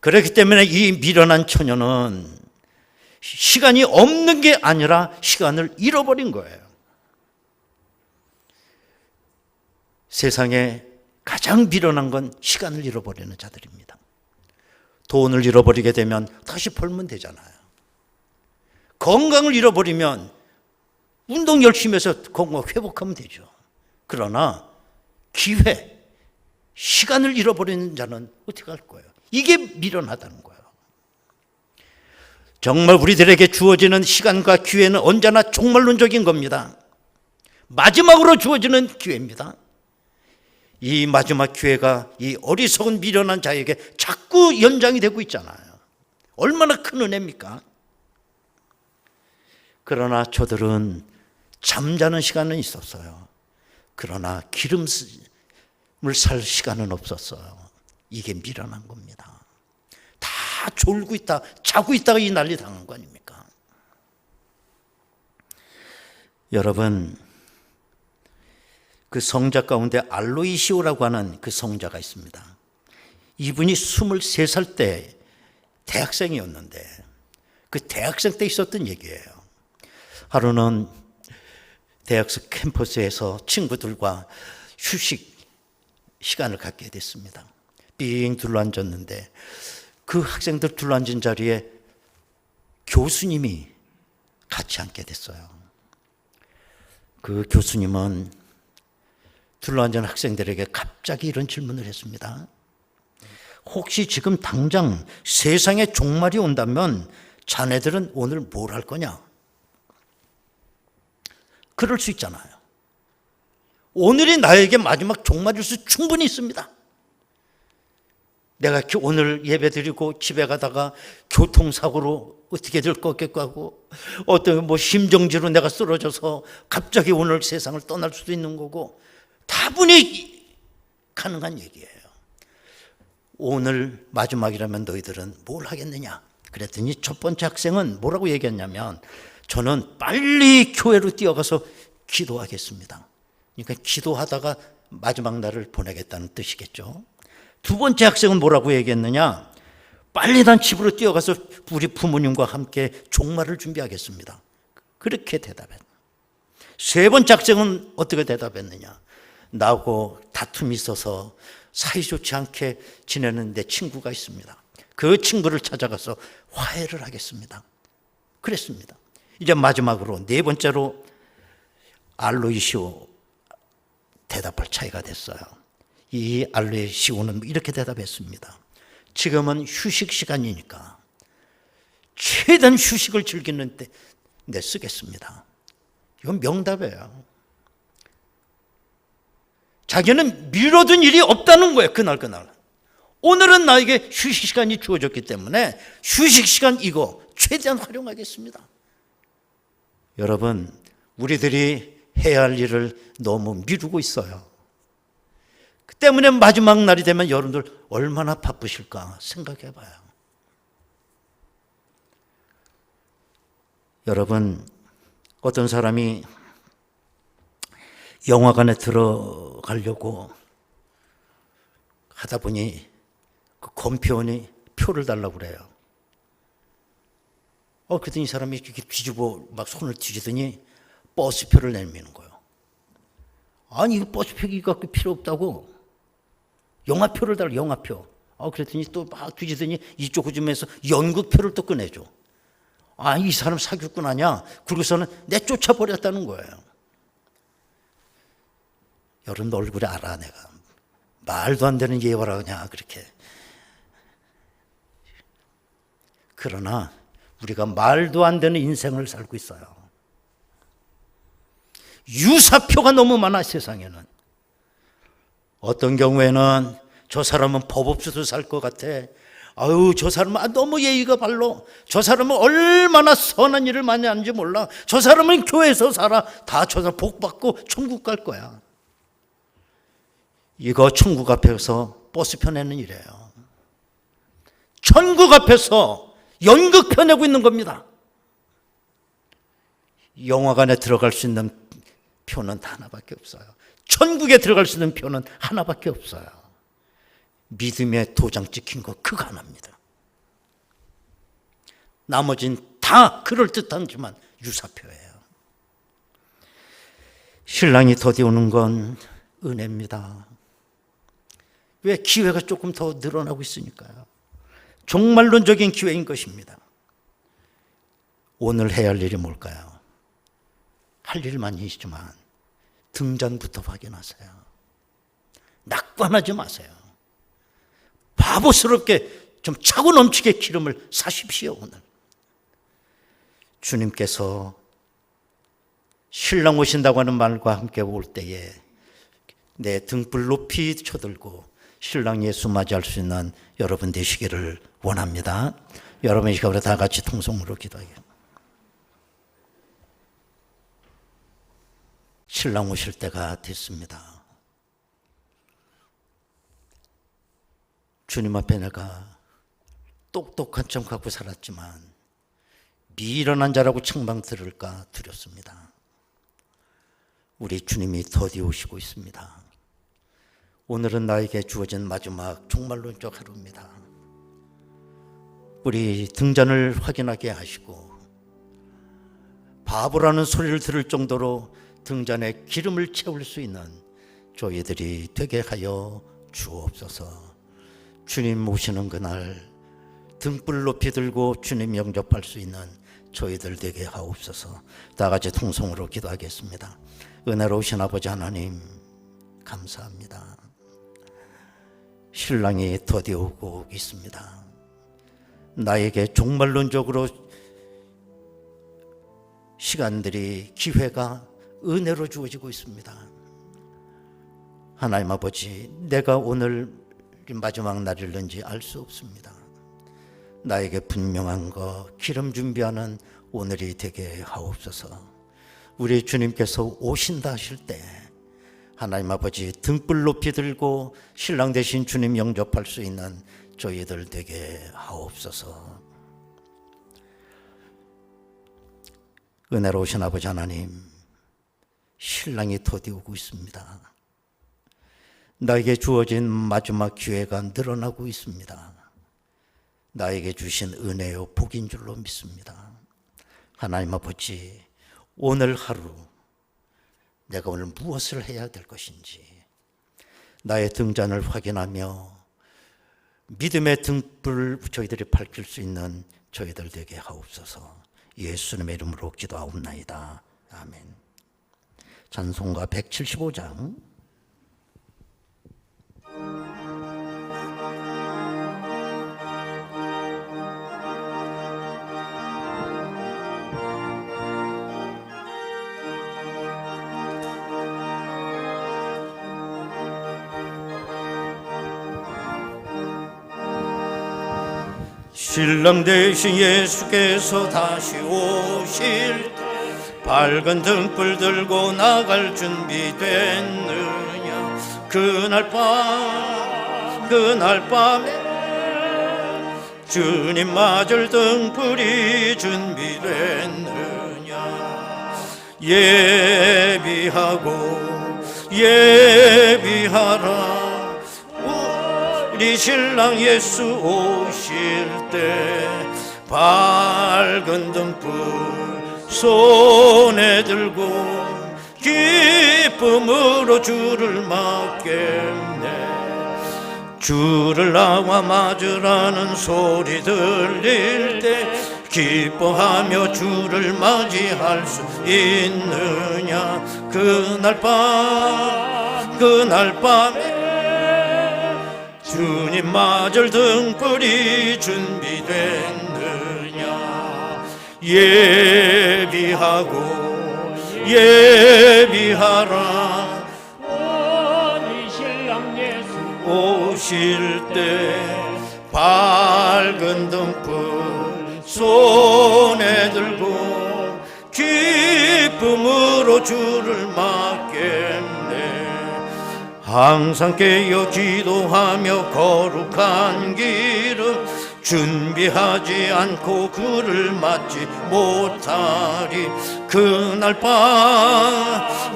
그렇기 때문에 이 미련한 처녀는 시간이 없는 게 아니라 시간을 잃어버린 거예요. 세상에 가장 미련한 건 시간을 잃어버리는 자들입니다. 돈을 잃어버리게 되면 다시 벌면 되잖아요. 건강을 잃어버리면 운동 열심히 해서 건강 회복하면 되죠. 그러나 기회, 시간을 잃어버리는 자는 어떻게 할 거예요? 이게 미련하다는 거예요. 정말 우리들에게 주어지는 시간과 기회는 언제나 종말론적인 겁니다. 마지막으로 주어지는 기회입니다. 이 마지막 기회가 이 어리석은 미련한 자에게 자꾸 연장이 되고 있잖아요. 얼마나 큰 은혜입니까? 그러나 저들은 잠자는 시간은 있었어요. 그러나 기름을 살 시간은 없었어요. 이게 미련한 겁니다. 다 졸고 있다, 자고 있다가 이 난리 당한 거 아닙니까? 여러분, 그 성자 가운데 알로이시오라고 하는 그 성자가 있습니다. 이분이 23살 때 대학생이었는데 그 대학생 때 있었던 얘기예요. 하루는 대학생 캠퍼스에서 친구들과 휴식 시간을 갖게 됐습니다. 빙 둘러앉았는데 그 학생들 둘러앉은 자리에 교수님이 같이 앉게 됐어요. 그 교수님은 둘러앉은 학생들에게 갑자기 이런 질문을 했습니다. 혹시 지금 당장 세상에 종말이 온다면 자네들은 오늘 뭘 할 거냐? 그럴 수 있잖아요. 오늘이 나에게 마지막 종말일 수 충분히 있습니다. 내가 오늘 예배 드리고 집에 가다가 교통사고로 어떻게 될 거겠고 하고 어떤 심정지로 내가 쓰러져서 갑자기 오늘 세상을 떠날 수도 있는 거고 다분히 가능한 얘기예요. 오늘 마지막이라면 너희들은 뭘 하겠느냐? 그랬더니 첫 번째 학생은 뭐라고 얘기했냐면 저는 빨리 교회로 뛰어가서 기도하겠습니다. 그러니까 기도하다가 마지막 날을 보내겠다는 뜻이겠죠. 두 번째 학생은 뭐라고 얘기했느냐? 빨리 난 집으로 뛰어가서 우리 부모님과 함께 종말을 준비하겠습니다. 그렇게 대답했다. 세 번째 학생은 어떻게 대답했느냐? 나하고 다툼이 있어서 사이좋지 않게 지내는 내 친구가 있습니다. 그 친구를 찾아가서 화해를 하겠습니다. 그랬습니다. 이제 마지막으로 네 번째로 알로이시오 대답할 차이가 됐어요. 이 알로이시오는 이렇게 대답했습니다. 지금은 휴식 시간이니까 최대한 휴식을 즐기는 데 내 쓰겠습니다. 이건 명답이에요. 자기는 미뤄둔 일이 없다는 거예요. 그날. 오늘은 나에게 휴식 시간이 주어졌기 때문에 휴식 시간 이거 최대한 활용하겠습니다. 여러분, 우리들이 해야 할 일을 너무 미루고 있어요. 그 때문에 마지막 날이 되면 여러분들 얼마나 바쁘실까 생각해 봐요. 여러분, 어떤 사람이 영화관에 들어가려고 하다 보니 그 검표원이 표를 달라고 그래요. 그랬더니 이 사람이 이렇게 뒤집어 막 손을 뒤지더니 버스표를 내미는 거예요. 아니, 이거 버스표가 필요 없다고. 영화표를 달라, 영화표. 그랬더니 또 막 뒤지더니 이쪽 그쯤에서 연극표를 또 꺼내줘. 이 사람 사기꾼 아니야? 그러고서는 내쫓아버렸다는 거예요. 여러분 얼굴에 알아, 내가. 말도 안 되는 예화라 그냥 그렇게. 그러나 우리가 말도 안 되는 인생을 살고 있어요. 유사표가 너무 많아, 세상에는. 어떤 경우에는 저 사람은 법 없이도 살 것 같아. 저 사람은 너무 예의가 발로. 저 사람은 얼마나 선한 일을 많이 하는지 몰라. 저 사람은 교회에서 살아. 다 저 사람 복 받고 천국 갈 거야. 이거 천국 앞에서 버스표 내는 일이에요. 천국 앞에서 연극 펴내고 있는 겁니다. 영화관에 들어갈 수 있는 표는 하나밖에 없어요. 천국에 들어갈 수 있는 표는 하나밖에 없어요. 믿음의 도장 찍힌 거 그거 하나입니다. 나머진 다 그럴듯하지만 유사표예요. 신랑이 더디오는 건 은혜입니다. 왜? 기회가 조금 더 늘어나고 있으니까요. 종말론적인 기회인 것입니다. 오늘 해야 할 일이 뭘까요? 할 일만이지만 등잔부터 확인하세요. 낙관하지 마세요. 바보스럽게 좀 차고 넘치게 기름을 사십시오. 오늘 주님께서 신랑 오신다고 하는 말과 함께 올 때에 내 등불 높이 쳐들고 신랑 예수 맞이할 수 있는 여러분 되시기를 원합니다. 여러분 이 시간에 다 같이 통성으로 기도해요. 신랑 오실 때가 됐습니다. 주님 앞에 내가 똑똑한 척 갖고 살았지만 미련한 자라고 책망 들을까 두렵습니다. 우리 주님이 더디 오시고 있습니다. 오늘은 나에게 주어진 마지막 종말론적 하루입니다. 우리 등잔을 확인하게 하시고 바보라는 소리를 들을 정도로 등잔에 기름을 채울 수 있는 저희들이 되게 하여 주옵소서. 주님 오시는 그날 등불 높이 들고 주님 영접할 수 있는 저희들 되게 하옵소서. 다 같이 통성으로 기도하겠습니다. 은혜로우신 아버지 하나님 감사합니다. 신랑이 더디 오고 있습니다. 나에게 종말론적으로 시간들이 기회가 은혜로 주어지고 있습니다. 하나님 아버지, 내가 오늘 마지막 날일는지 알 수 없습니다. 나에게 분명한 거 기름 준비하는 오늘이 되게 하옵소서. 우리 주님께서 오신다 하실 때 하나님 아버지 등불 높이 들고 신랑 되신 주님 영접할 수 있는 저희들 되게 하옵소서. 은혜로우신 아버지 하나님, 신랑이 더디 오고 있습니다. 나에게 주어진 마지막 기회가 늘어나고 있습니다. 나에게 주신 은혜요 복인 줄로 믿습니다. 하나님 아버지, 오늘 하루 내가 오늘 무엇을 해야 될 것인지 나의 등잔을 확인하며 믿음의 등불 저희들이 밝힐 수 있는 저희들 되게 하옵소서. 예수님의 이름으로 기도하옵나이다. 아멘. 찬송가 175장. 신랑 되신 예수께서 다시 오실 때 밝은 등불 들고 나갈 준비 됐느냐. 그날 밤에 주님 맞을 등불이 준비됐느냐. 예비하라. 우리 신랑 예수 오실 때 밝은 등불 손에 들고 기쁨으로 주를 맞겠네. 주를 나와 맞으라는 소리 들릴 때 기뻐하며 주를 맞이할 수 있느냐. 그날 밤에 주님 맞을 등불이 준비됐느냐. 예비하라. 우리 신랑 예수 오실 때 밝은 등불 손에 들고 기쁨으로 주를 맞겠네. 항상 깨어 기도하며 거룩한 길은 준비하지 않고 그를 맞지 못하리. 그날 밤에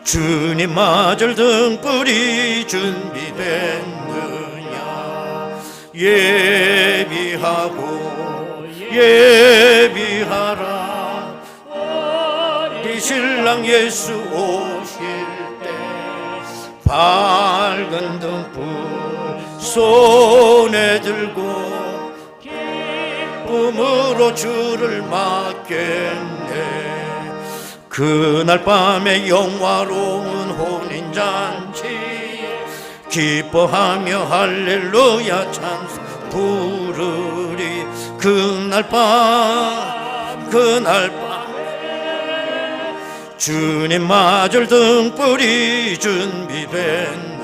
주님 맞을 등불이 준비됐느냐. 예비하라. 우리 신랑 예수 오실 때 밝은 등불 손에 들고 기쁨으로 주를 맞겠네. 그날 밤에 영화로운 혼인잔치 기뻐하며 할렐루야 찬송 부르리. 그날 밤에 주님 맞을 등불이 준비됐느냐.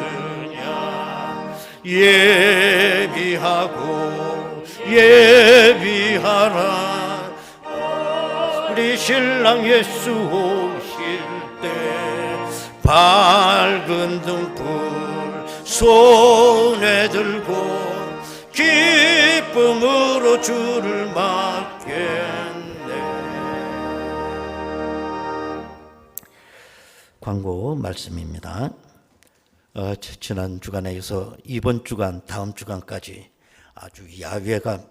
예비하라. 우리 신랑 예수 오실 때 밝은 등불 손에 들고 기쁨으로 주를 맞겠네. 광고 말씀입니다. 지난 주간에 이어서 이번 주간, 다음 주간까지 아주 야외가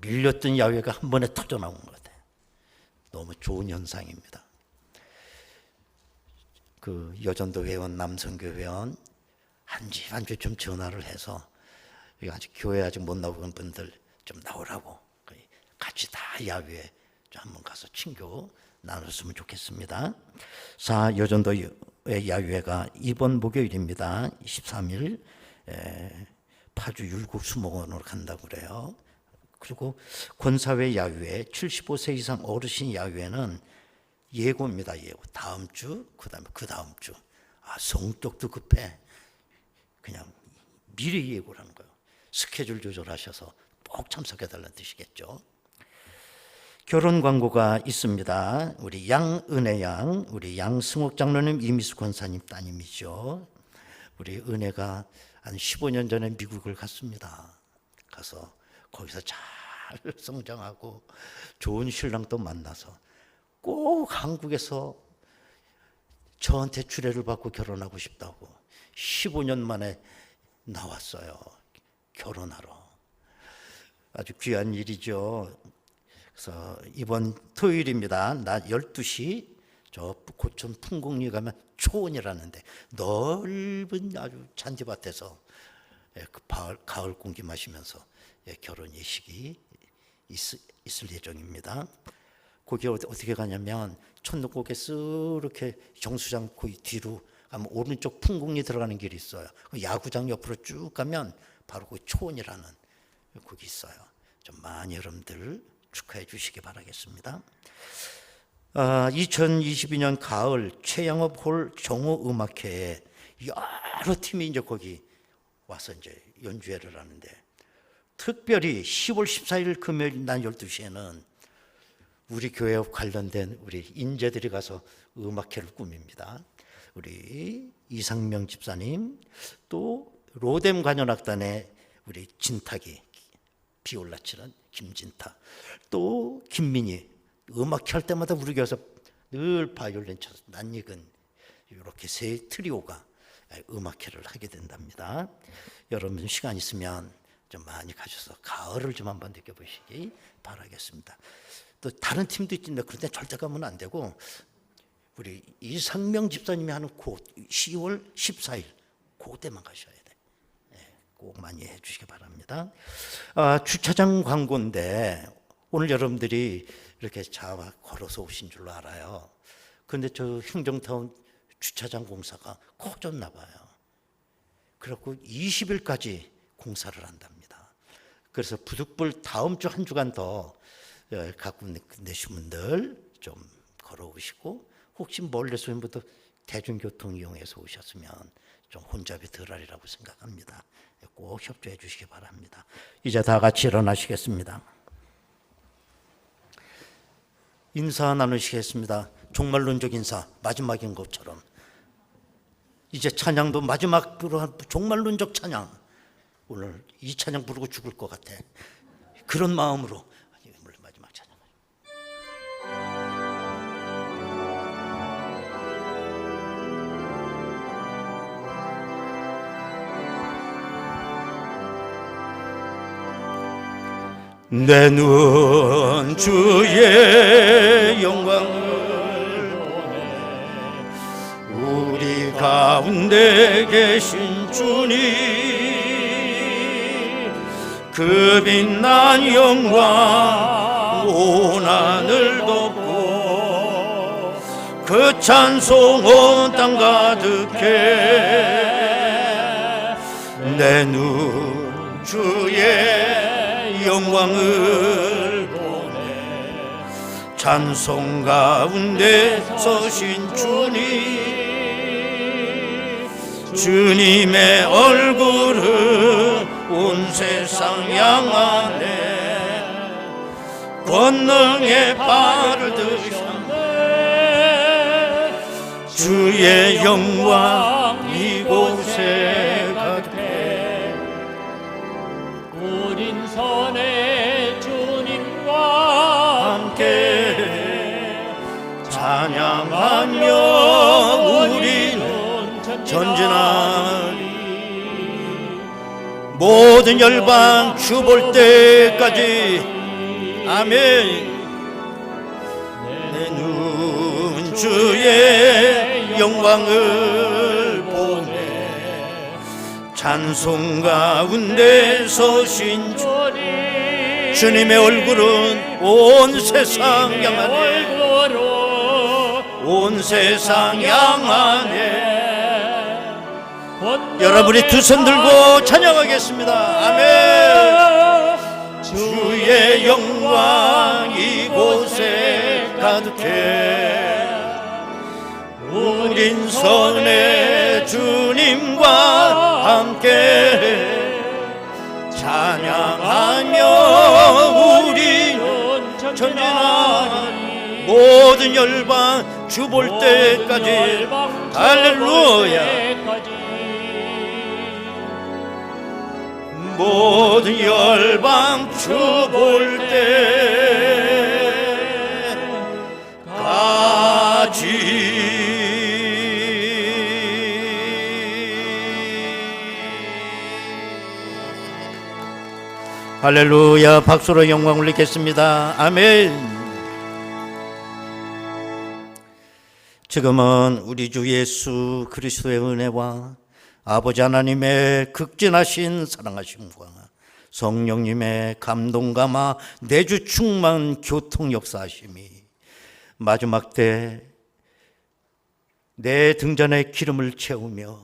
밀렸던 야외가 한 번에 터져 나온 것 같아요. 너무 좋은 현상입니다. 그 여전도 회원, 남성교 회원 한 집 한 집 좀 전화를 해서 아직 교회 아직 못 나오는 분들 좀 나오라고 같이 다 야외에 한번 가서 친교 나눴으면 좋겠습니다. 여전도의 야외가 이번 목요일입니다. 23일 파주 율곡 수목원으로 간다고 그래요. 그리고 권사회 야유회 75세 이상 어르신 야유회는 예고입니다. 예고. 다음 주, 그다음에 그 다음 주. 성격도 급해. 그냥 미리 예고를 하는 거예요. 스케줄 조절하셔서 꼭 참석해달라는 뜻이겠죠. 결혼 광고가 있습니다. 우리 양은혜 양, 우리 양승옥 장로님, 이미수 권사님 따님이죠. 우리 은혜가 한 15년 전에 미국을 갔습니다. 가서 거기서 잘 성장하고 좋은 신랑도 만나서 꼭 한국에서 저한테 주례를 받고 결혼하고 싶다고 15년 만에 나왔어요. 결혼하러. 아주 귀한 일이죠. 그래서 이번 토요일입니다. 낮 12시 저 고촌 풍곡리 가면 초원이라는데 넓은 아주 잔디밭에서 그 가을 공기 마시면서 결혼 예식이 있을 예정입니다. 거기 어떻게 가냐면 천둥곡에 이렇게 정수장 거기 뒤로 가면 오른쪽 풍곡리 들어가는 길이 있어요. 야구장 옆으로 쭉 가면 바로 그 초원이라는 거기 있어요. 좀 많이 여러분들 축하해 주시기 바라겠습니다. 2022년 가을 최양업 홀 정오 음악회에 여러 팀이 이제 거기 와서 이제 연주회를 하는데 특별히 10월 14일 금요일 낮 12시에는 우리 교회와 관련된 우리 인재들이 가서 음악회를 꾸밉니다. 우리 이상명 집사님, 또 로뎀 관현악단의 우리 진탁이 비올라 치는 김진탁, 또 김민희 음악회 할 때마다 우리 교회에서 늘 바이올린 쳐서 낯익은 이렇게 세 트리오가 음악회를 하게 된답니다. 여러분 시간 있으면 좀 많이 가셔서 가을을 좀 한번 느껴보시기 바라겠습니다. 또 다른 팀도 있는데 그런데 절대 가면 안 되고 우리 이상명 집사님이 하는 10월 14일 그때만 가셔야 돼. 꼭 많이 해주시기 바랍니다. 주차장 광고인데 오늘 여러분들이 이렇게 자와 걸어서 오신 줄로 알아요. 그런데 저 행정타운 주차장 공사가 커졌나 봐요. 그래갖고 20일까지 공사를 한답니다. 그래서 부득불 다음 주 한 주간 더 갖고 내신 분들 좀 걸어오시고 혹시 멀리서 오신 분도 대중교통 이용해서 오셨으면 좀 혼잡이 덜하리라고 생각합니다. 꼭 협조해 주시기 바랍니다. 이제 다 같이 일어나시겠습니다. 인사 나누시겠습니다. 종말론적 인사 마지막인 것처럼 이제 찬양도 마지막으로 종말론적 찬양 오늘 이 찬양 부르고 죽을 것 같아. 그런 마음으로 물론 마지막 찬양. 내 눈 주의 영광을 보네 우리 가운데 계신 주님 그 빛난 영광 온 하늘 덮고 그 찬송 온 땅 가득해 내 눈 주의 영광을 보내 찬송 가운데 서신 주님의 얼굴은 온 세상 향하네 권능의 발을 드셨네 주의 영광 이곳에 가득해 우린 선의 주님과 함께 찬양하며 우리는 전진하리 모든 열방 주 볼 때까지 아멘 내 눈 주의 영광을 보네 찬송 가운데 서신 주님의 얼굴은 온 세상 향하네 온 세상 향하네 여러분이 두 손 들고 찬양하겠습니다. 아멘 주의 영광 이곳에 가득해 우린 선의 주님과 함께 찬양하며 우리는 전진하리 모든 열방 주 볼 때까지 할렐루야 모든 열방 주 볼 때까지 할렐루야 박수로 영광 올리겠습니다. 아멘. 지금은 우리 주 예수 그리스도의 은혜와 아버지 하나님의 극진하신 사랑하심과 성령님의 감동감화 내주 충만 교통 역사하심이 마지막 때 내 등잔에 기름을 채우며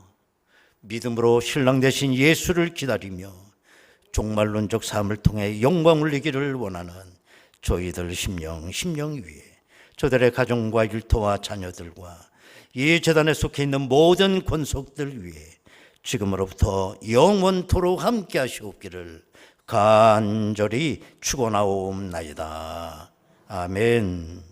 믿음으로 신랑 되신 예수를 기다리며 종말론적 삶을 통해 영광 올리기를 원하는 저희들 심령 위에 저들의 가정과 일터와 자녀들과 이 재단에 속해 있는 모든 권속들 위에 지금으로부터 영원토록 함께 하시옵기를 간절히 축원하옵나이다. 아멘.